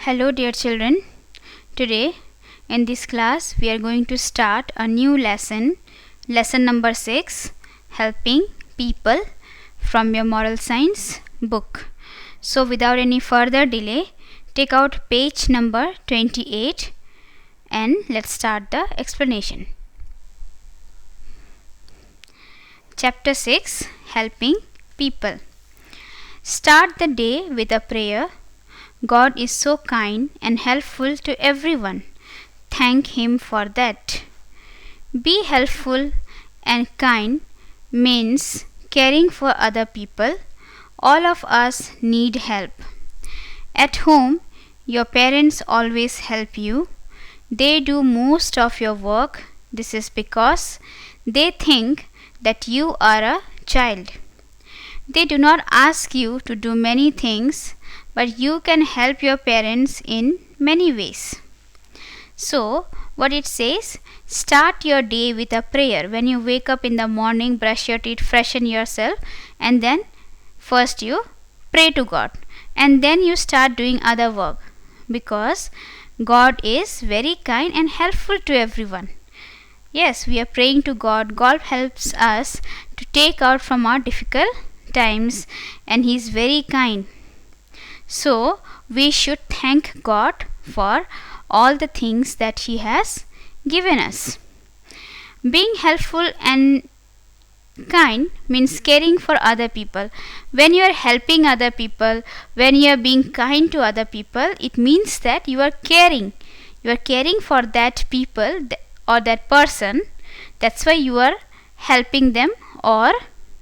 Hello dear children. Today in this class we are going to start a new lesson number 6, helping people, from your moral science book. So without any further delay, take out page number 28 and let's start the explanation. Chapter 6, helping people. Start the day with a prayer. God is so kind and helpful to everyone. Thank Him for that. Be helpful and kind means caring for other people. All of us need help. At home, your parents always help you. They do most of your work. This is because they think that you are a child. They do not ask you to do many things, but you can help your parents in many ways. So, what it says, start your day with a prayer. When you wake up in the morning, brush your teeth, freshen yourself, and then first you pray to God, and then you start doing other work, because God is very kind and helpful to everyone. Yes, we are praying to God. God helps us to take out from our difficult times, and He is very kind. So we should thank God for all the things that He has given us. Being helpful and kind means caring for other people. When you are helping other people, when you are being kind to other people, it means that you are caring. You are caring for that people or that person. That's why you are helping them or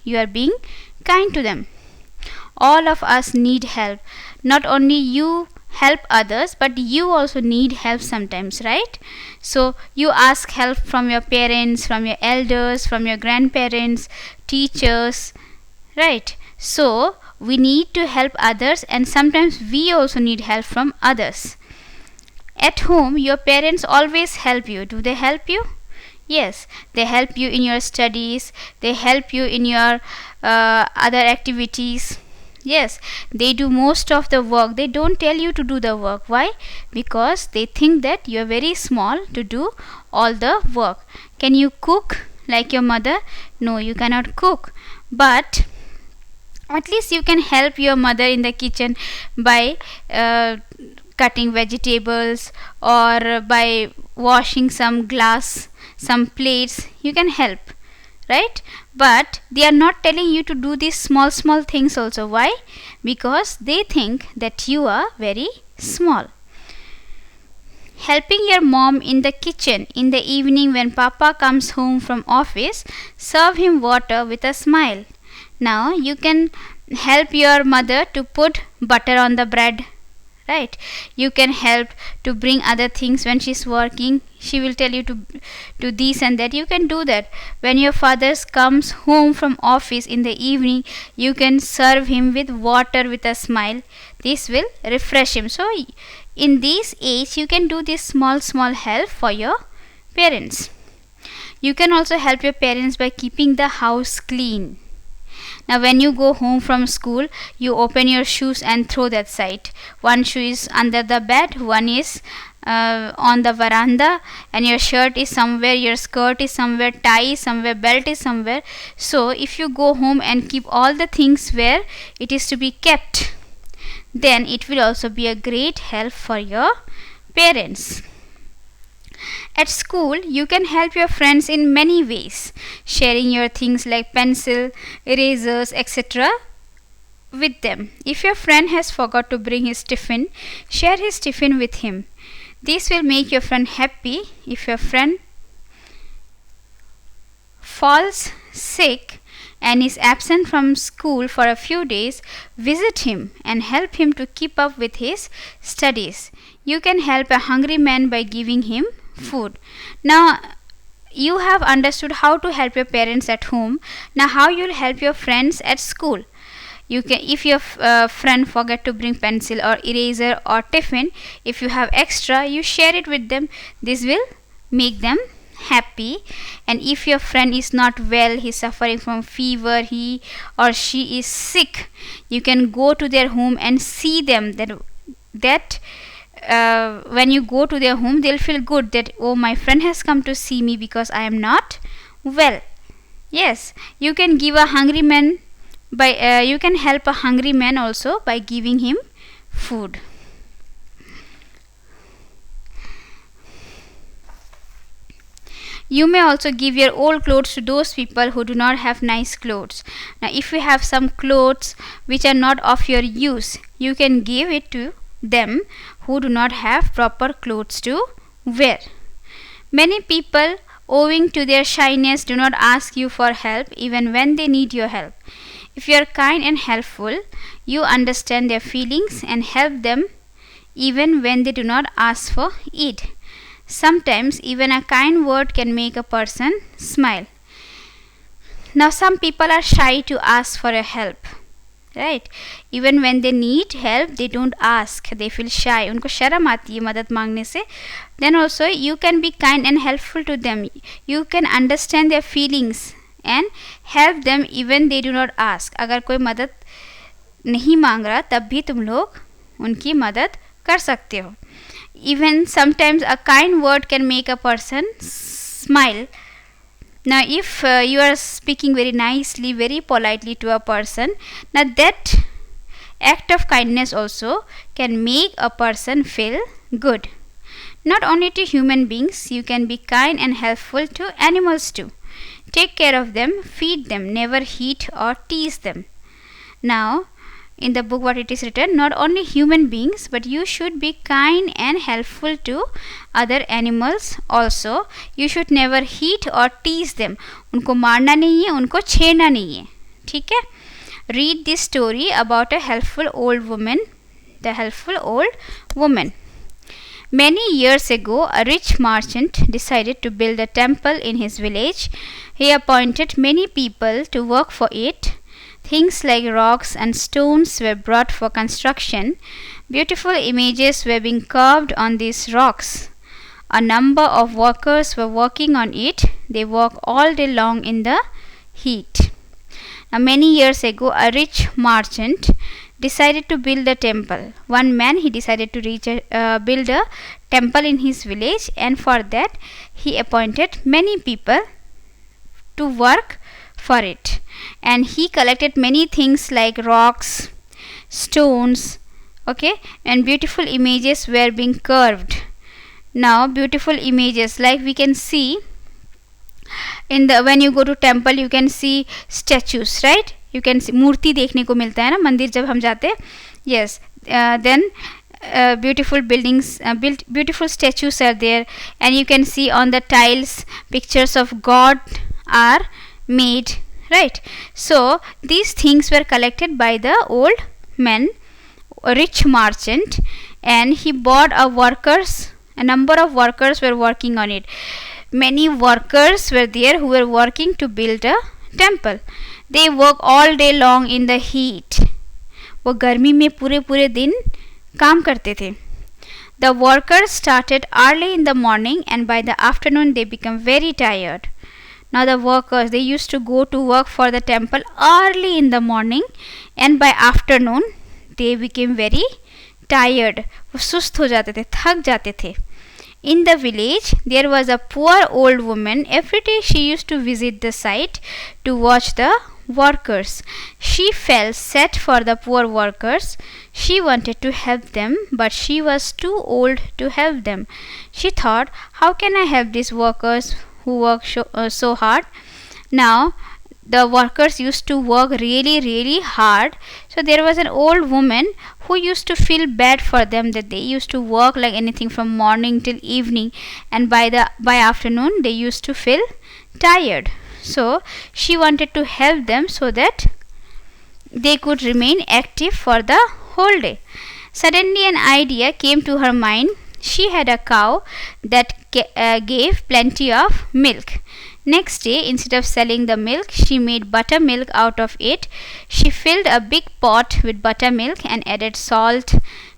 you are being kind to them. All of us need help. Not only you help others, but you also need help sometimes, right? So you ask help from your parents, from your elders, from your grandparents, teachers, right? So we need to help others, and sometimes we also need help from others. At home, your parents always help you. Do they help you? Yes, they help you in your studies, they help you in your other activities. Yes, they do most of the work. They don't tell you to do the work. Why? Because they think that you are very small to do all the work. Can you cook like your mother? No, you cannot cook. But at least you can help your mother in the kitchen by cutting vegetables or by washing some glass, some plates. You can help, right? But they are not telling you to do these small things also. Why? Because they think that you are very small. Helping your mom in the kitchen in the evening when Papa comes home from office, serve him water with a smile. Now you can help your mother to put butter on the bread, right? You can help to bring other things when she's working. She will tell you to do this and that. You can do that. When your father comes home from office in the evening, you can serve him with water with a smile. This will refresh him. So in this age, you can do this small help for your parents. You can also help your parents by keeping the house clean. Now when you go home from school, you open your shoes and throw that side. One shoe is under the bed, one is on the veranda, and your shirt is somewhere, your skirt is somewhere, tie is somewhere, belt is somewhere. So if you go home and keep all the things where it is to be kept, then it will also be a great help for your parents. At school, you can help your friends in many ways, sharing your things like pencil, erasers, etc. with them. If your friend has forgot to bring his tiffin, share his tiffin with him. This will make your friend happy. If your friend falls sick and is absent from school for a few days, visit him and help him to keep up with his studies. You can help a hungry man by giving him food. Now you have understood how to help your parents at home. Now how you will help your friends at school? You can, if your friend forget to bring pencil or eraser or tiffin, if you have extra, you share it with them. This will make them happy. And if your friend is not well, he is suffering from fever, he or she is sick, you can go to their home and see them that when you go to their home, they'll feel good that, oh, my friend has come to see me because I am not well. Yes, you can give a hungry man by you can help a hungry man also by giving him food. You may also give your old clothes to those people who do not have nice clothes. Now, if you have some clothes which are not of your use, you can give it to them who do not have proper clothes to wear. Many people, owing to their shyness, do not ask you for help even when they need your help. If you are kind and helpful, you understand their feelings and help them even when they do not ask for it. Sometimes even a kind word can make a person smile. Now, some people are shy to ask for a help, right? Even when they need help, they don't ask. They feel shy. उनको शर्म आती है मदद मांगने से. Then also you can be kind and helpful to them. You can understand their feelings and help them even they do not ask. अगर कोई मदद नहीं मांग रहा तब भी तुम लोग उनकी मदद कर सकते हो. Even sometimes a kind word can make a person smile. Now, if you are speaking very nicely, very politely to a person, now that act of kindness also can make a person feel good. Not only to human beings, you can be kind and helpful to animals too. Take care of them, feed them, never hit or tease them. Now, in the book what it is written, not only human beings, but you should be kind and helpful to other animals also. You should never hit or tease them. उनको मारना नहीं है, उनको छेड़ना नहीं है. ठीक है? Read this story about a helpful old woman. The helpful old woman. Many years ago, a rich merchant decided to build a temple in his village. He appointed many people to work for it. Things like rocks and stones were brought for construction. Beautiful images were being carved on these rocks. A number of workers were working on it. They worked all day long in the heat. Now, many years ago, a rich merchant decided to build a temple. One man, he decided to build a temple in his village, and for that he appointed many people to work for it. And he collected many things like rocks, stones, okay, and beautiful images were being carved. Now, beautiful images like we can see in the when you go to temple, you can see statues, right? You can see मूर्ति देखने को मिलता है ना मंदिर जब हम जाते हैं. Yes, then beautiful buildings, beautiful statues are there, and you can see on the tiles pictures of God are made, right? So these things were collected by the old man, a rich merchant, and he bought a number of workers were working on it. Many workers were there who were working to build a temple. They work all day long in the heat. वो गर्मी में पूरे दिन काम करते थे. The workers started early in the morning, and by the afternoon they became very tired. Now the workers, they used to go to work for the temple early in the morning, and by afternoon they became very tired. वो सुस्त हो जाते थे, थक जाते थे. In the village, there was a poor old woman. Every day she used to visit the site to watch the workers. She felt sad for the poor workers. She wanted to help them, but she was too old to help them. She thought, how can I help these workers who work so hard? Now, the workers used to work really hard. So there was an old woman who used to feel bad for them, that they used to work like anything from morning till evening, and by afternoon they used to feel tired. So she wanted to help them so that they could remain active for the whole day. Suddenly an idea came to her mind. She had a cow that gave plenty of milk. Next day, instead of selling the milk, she made buttermilk out of it. She filled a big pot with buttermilk and added salt,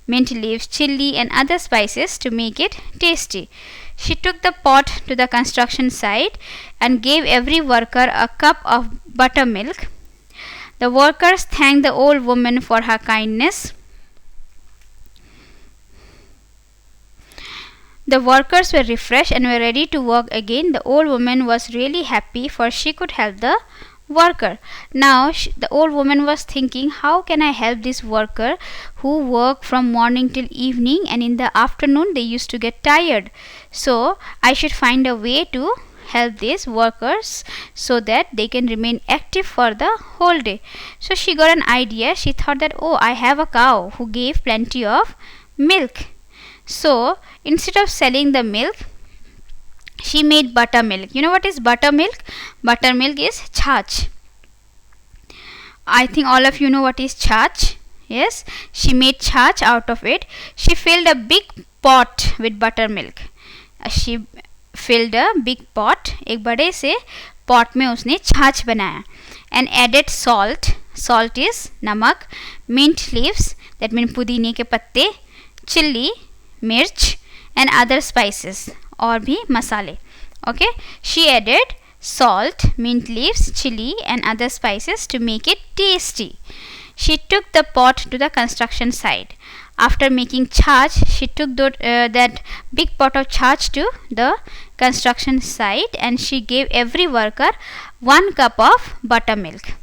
mint leaves, chili, and other spices to make it tasty. She took the pot to the construction site and gave every worker a cup of buttermilk. The workers thanked the old woman for her kindness. The workers were refreshed and were ready to work again. The old woman was really happy, for she could help the worker. Now the old woman was thinking, how can I help this worker who work from morning till evening, and in the afternoon they used to get tired. So I should find a way to help these workers so that they can remain active for the whole day. So she got an idea. She thought that, oh, I have a cow who gave plenty of milk. So instead of selling the milk, she made buttermilk. You know what is buttermilk? Buttermilk is chach. I think all of you know what is chach. Yes, she made chach out of it. She filled a big pot with buttermilk. She filled a big pot. एक बड़े से pot में उसने छाछ बनाया. And added salt. Salt is नमक. Mint leaves, that means पुदीने के पत्ते. Chili, मिर्च, and other spices. और भी मसाले. Okay, she added salt, mint leaves, chili, and other spices to make it tasty. She took the pot to the construction site. After making chach, she took that big pot of chach to the construction site, and she gave every worker 1 cup of buttermilk.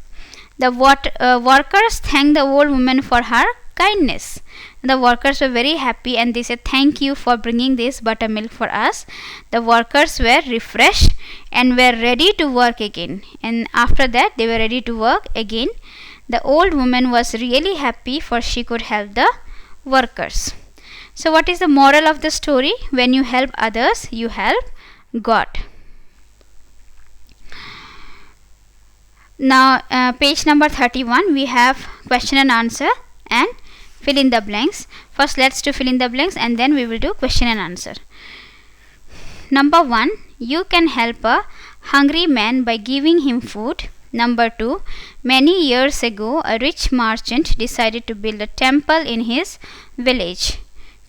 The workers thanked the old woman for her kindness. The workers were very happy, and they said, thank you for bringing this buttermilk for us. The workers were refreshed and were ready to work again. And after that, they were ready to work again. The old woman was really happy, for she could help the workers. So what is the moral of the story? When you help others, you help God. Now page number 31, we have question and answer and fill in the blanks. First let's do fill in the blanks, and then we will do question and answer. Number 1, you can help a hungry man by giving him food. Number 2, many years ago a rich merchant decided to build a temple in his village.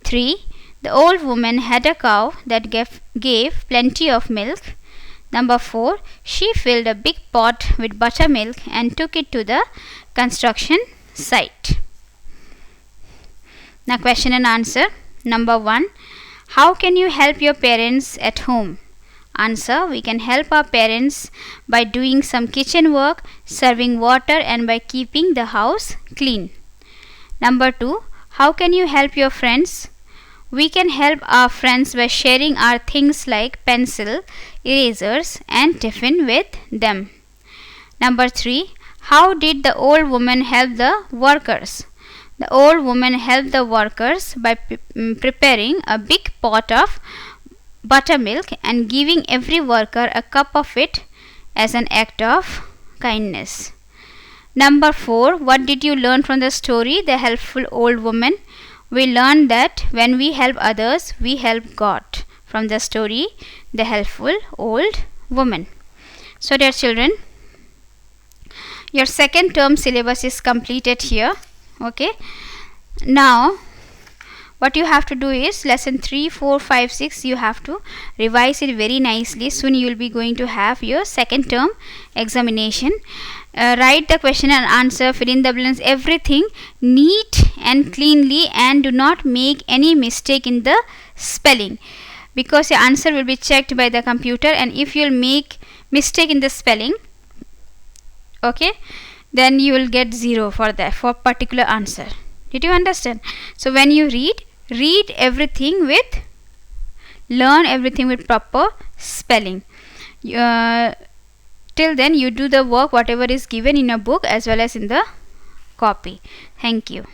3, the old woman had a cow that gave plenty of milk. Number 4, she filled a big pot with buttermilk and took it to the construction site. Now question and answer. Number 1, how can you help your parents at home? Answer, we can help our parents by doing some kitchen work, serving water, and by keeping the house clean. Number 2, how can you help your friends? We can help our friends by sharing our things like pencil, erasers, and tiffin with them. Number 3, how did the old woman help the workers? The old woman helped the workers by preparing a big pot of buttermilk and giving every worker a cup of it as an act of kindness. Number 4, what did you learn from the story, The Helpful Old Woman? We learned that when we help others, we help God, from the story, The Helpful Old Woman. So dear children, your second term syllabus is completed here. Okay, now what you have to do is lesson 3, 4, 5, 6, you have to revise it very nicely. Soon you will be going to have your second term examination. Write the question and answer, fill in the blanks, everything neat and cleanly, and do not make any mistake in the spelling, because your answer will be checked by the computer, and if you will make mistake in the spelling, okay, then you will get 0 for that, for particular answer. Did you understand? So when you read everything with, learn everything with proper spelling. Till then you do the work whatever is given in a book as well as in the copy. Thank you.